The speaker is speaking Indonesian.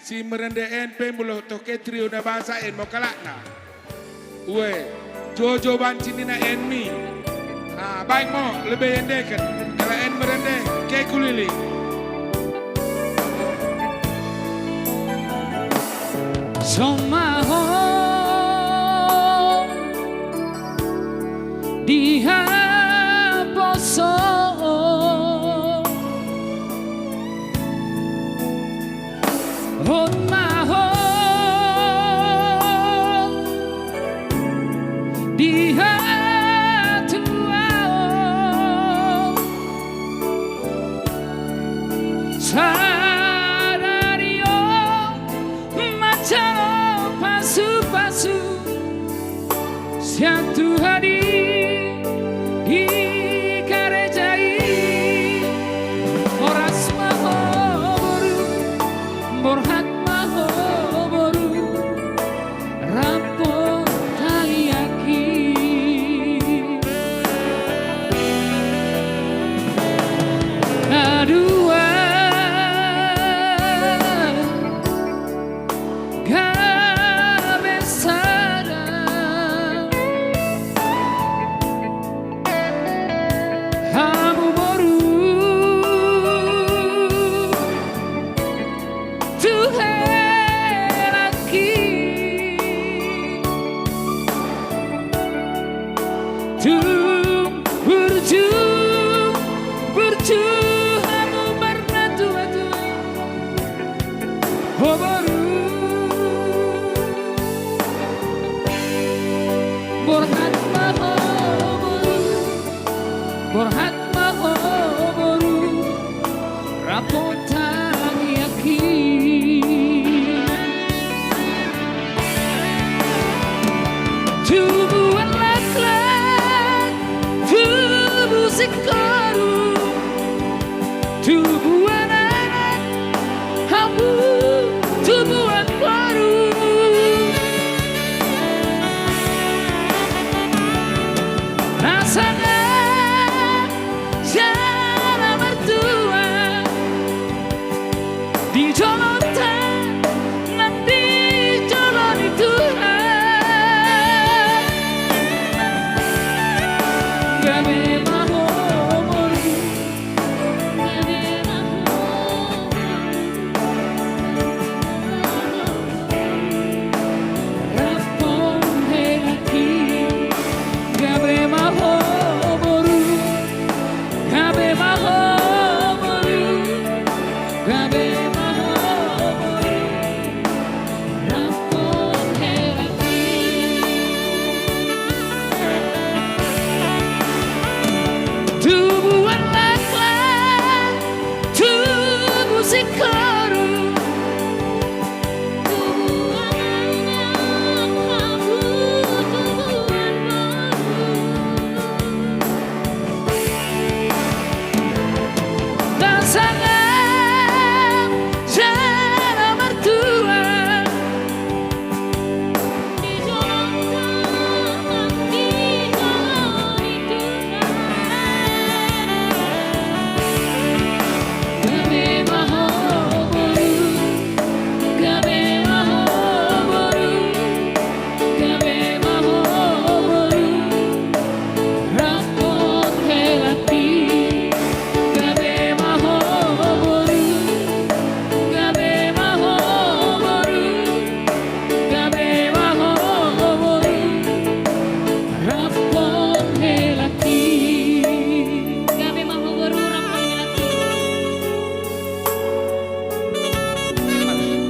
si merendeen pemuluh toke trio na bahasa en mo kalakna. Uwe, Jojo bancinina en mi. Baik mo, lebih endekan. Kalau en merende, ke kulili. Somaho diha poso Somaho diha tuao Sarario macam pasu-pasu satu hari di karejai oras maho boru borhat maho boru rapor taliaki kadua Berjuang, kamu pernah tua-tua. Oh,